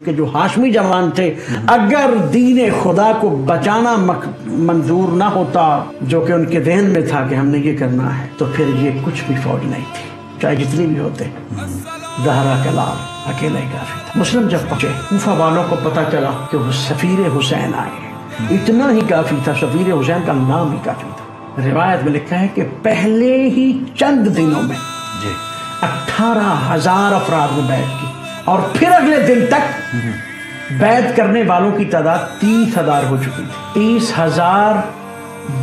کہ جو ہاشمی جوان تھے اگر دین خدا کو بچانا منظور نہ ہوتا جو کہ ان کے ذہن میں تھا کہ ہم نے یہ کرنا ہے تو پھر یہ کچھ بھی فوج نہیں تھی چاہے جتنی بھی ہوتے. زہرا کا لال اکیلا ہی کافی تھا. مسلم جب پہنچے کوفہ والوں کو پتہ چلا کہ وہ سفیر حسین آئے. اتنا ہی کافی تھا, سفیر حسین کا نام ہی کافی تھا. روایت میں لکھا ہے کہ پہلے ہی چند دنوں میں 18,000 افراد نے بیعت کی اور پھر اگلے دن تک بیعت کرنے والوں کی تعداد 30,000 ہو چکی تھی. 30,000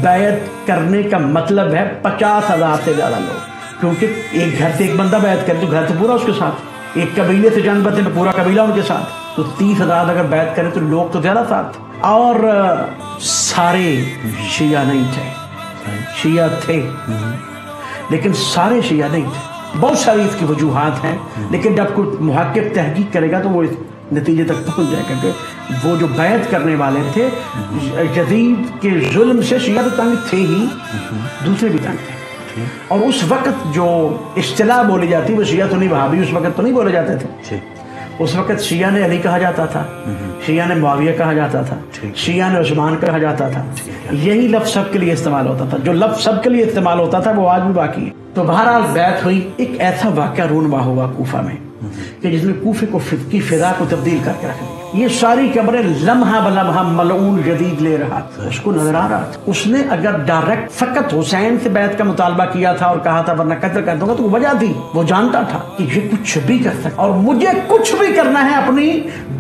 بیعت کرنے کا مطلب ہے 50,000 سے زیادہ لوگ, کیونکہ ایک گھر سے ایک بندہ بیعت کرے تو گھر سے پورا اس کے ساتھ, ایک قبیلے سے چند بندے تو پورا قبیلہ ان کے ساتھ, تو 30,000 اگر بیعت کرے تو لوگ تو زیادہ ساتھ. اور سارے شیعہ نہیں تھے, شیعہ تھے لیکن سارے شیعہ نہیں تھے. بہت ساری اس کی وجوہات ہیں, لیکن جب کوئی محقق تحقیق کرے گا تو وہ اس نتیجے تک پہنچ جائے گا کہ وہ جو بیعت کرنے والے تھے یزید کے ظلم سے شیعہ تو تنگ تھے ہی, دوسرے بھی تنگ تھے. اور اس وقت جو اصطلاح بولی جاتی وہ شیعہ تو نہیں, وہابی اس وقت تو نہیں بولے جاتے تھے. اس وقت شیعہ نے علی کہا جاتا تھا, شیعہ نے معاویہ کہا جاتا تھا, شیعہ نے عثمان کہا جاتا تھا. یہی لفظ سب کے لیے استعمال ہوتا تھا. جو لفظ سب کے لیے استعمال ہوتا تھا وہ آج بھی باقی ہے. تو بہرحال بیعت ہوئی. ایک ایسا واقعہ رونما ہوا کوفہ میں کہ جس میں کوفے کی فضا کو تبدیل کر کے رکھ دیا. یہ ساری قبریں لمحہ بلمحہ ملعون جدید لے رہا تھا, اس کو نظر آ رہا تھا. اس نے اگر ڈائریکٹ فقط حسین سے بیعت کا مطالبہ کیا تھا اور کہا تھا ورنہ قتل کر دوں گا تو وہ وجہ تھی, وہ جانتا تھا کہ یہ کچھ بھی کر سکتا اور مجھے کچھ بھی کرنا ہے اپنی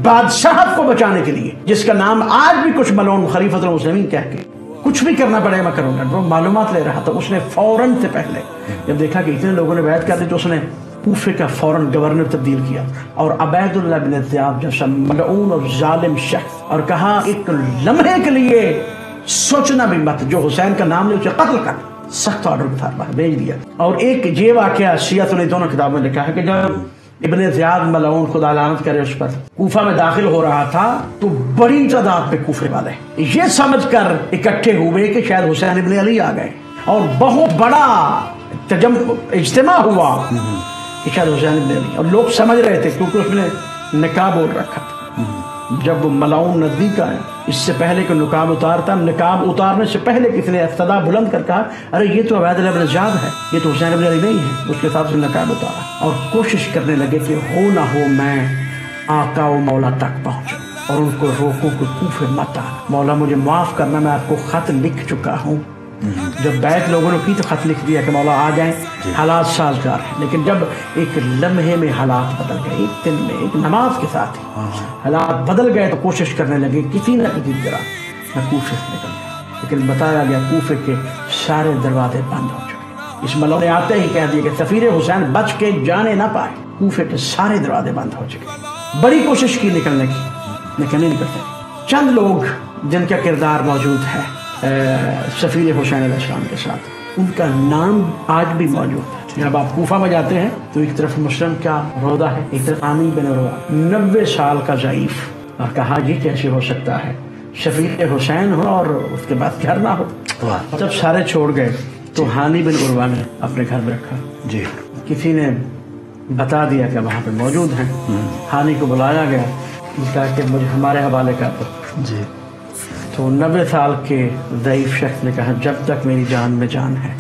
بادشاہت کو بچانے کے لیے, جس کا نام آج بھی کچھ ملعون خلیفۃ المسلمین کہہ کے کچھ بھی کرنا پڑے میں کروں گا. وہ معلومات لے رہا تھا. اس نے فوراً سے پہلے جب دیکھا کہ اتنے لوگوں نے بیعت کر دی تو اس نے کوفے کا فوراً گورنر تبدیل کیا اور عبید اللہ بن زیاد جیسا ملعون اور ظالم شخص, اور کہا ایک لمحے کے لیے سوچنا بھی مت, جو حسین کا نام لے اسے قتل کر. سخت آرڈر تھا, بھیج دیا. اور ایک یہ واقعہ سیرت نے دونوں کتابوں میں لکھا ہے کہ جب ابن زیاد ملعون خدا لعنت کرے اس پر کوفہ میں داخل ہو رہا تھا تو بڑی تعداد میں کوفے والے یہ سمجھ کر اکٹھے ہوئے کہ شاید حسین ابن علی آ گئے, اور بہت بڑا اجتماع ہوا کہ شاید حسین ابن علی, اور لوگ سمجھ رہے تھے کیونکہ اس نے نقاب اوڑھ رکھا تھا. جب ملعون نزدیک آیا, اس سے پہلے کہ نقاب اتارتا, نقاب اتارنے سے پہلے کسی نے صدا بلند کر کہا ارے یہ تو عبید اللہ بن زیاد ہے, یہ تو حسین ابن علی نہیں ہے. اس کے ساتھ نقاب اتارا اور کوشش کرنے لگے کہ ہو نہ ہو میں آقا و مولا تک پہنچوں اور ان کو روکوں کہ کوفے مت آ, مولا مجھے معاف کرنا, میں آپ کو خط لکھ چکا ہوں. جب بیعت لوگوں نے کی تو خط لکھ دیا کہ مولا آ جائیں, حالات سازگار ہیں. لیکن جب ایک لمحے میں حالات بدل گئے, ایک دن میں ایک نماز کے ساتھ ہی حالات بدل گئے, تو کوشش کرنے لگے کسی نہ کسی طرح میں کوفے سے نکل گیا. لیکن بتایا گیا کوفے کے سارے دروازے بند ہو چکے. اس ملعون نے آتے ہی کہہ دیا کہ سفیر حسین بچ کے جانے نہ پائے. کوفے کے سارے دروازے بند ہو چکے. بڑی کوشش کی نکلنے کی, لیکن نہیں نکل سکے. چند لوگ جن کا کردار موجود ہے سفیر حسین علیہ السلام کے ساتھ, ان کا نام آج بھی موجود ہے. جب آپ کوفہ میں جاتے ہیں تو ایک طرف مسلم کا روضہ ہے, ایک طرف عامر بن عروہ 90 سال کا ضعیف, اور کہا یہ کیسے ہو سکتا ہے سفیر حسین ہو اور اس کے بعد گھر نہ ہو. جب سارے چھوڑ گئے تو ہانی بن عروہ نے اپنے گھر میں رکھا. جی کسی نے بتا دیا کہ وہاں پہ موجود ہیں. ہانی کو بلایا گیا, کہا کہ مجھے ہمارے حوالے کر دو. جی تو 90 سال کے ضعیف شخص نے کہا جب تک میری جان میں جان ہے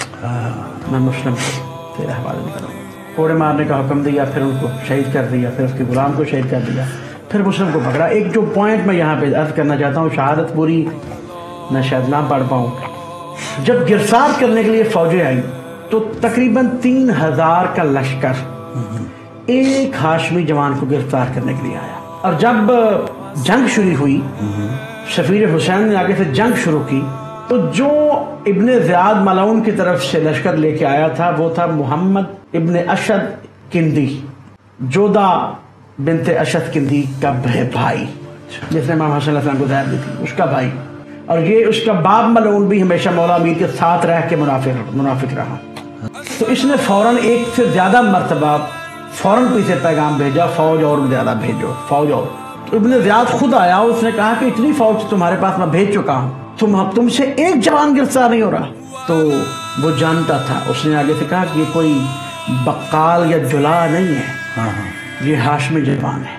میں مسلم کو تیرے حوالے نہیں کروں گا. کوڑے مارنے کا حکم دیا, پھر ان کو شہید کر دیا, پھر اس کے غلام کو شہید کر دیا, پھر مسلم کو پکڑا. ایک جو پوائنٹ میں یہاں پہ عرض کرنا چاہتا ہوں, شہادت پوری میں شاید نہ پڑھ پاؤں. جب گرفتار کرنے کے لیے فوجیں آئیں تو تقریباً 3,000 کا لشکر ایک ہاشمی جوان کو گرفتار کرنے کے لیے آیا. اور جب جنگ شروع ہوئی, سفیر حسین نے آگے سے جنگ شروع کی, تو جو ابن زیاد ملعون کی طرف سے لشکر لے کے آیا تھا وہ تھا محمد ابن اشد کندی, جودہ بنت اشد کندی کا بھائی, جس نے امام حسن علیہ السلام کو زہر دی تھی, اس کا بھائی. اور یہ اس کا باپ ملعون بھی ہمیشہ مولا امیر کے ساتھ رہ کے منافق رہا. تو اس نے فوراً ایک سے زیادہ مرتبہ فوراً پیچھے پیغام بھیجا, فوج اور زیادہ بھیجو, فوج اور. ابن زیاد خود آیا, اس نے کہا کہ اتنی فوج تمہارے پاس میں بھیج چکا ہوں, تم سے ایک جوان گرفتار نہیں ہو رہا. تو وہ جانتا تھا, اس نے آگے سے کہا کہ یہ کوئی بقال یا جلا نہیں ہے, یہ ہاشمی جوان ہے.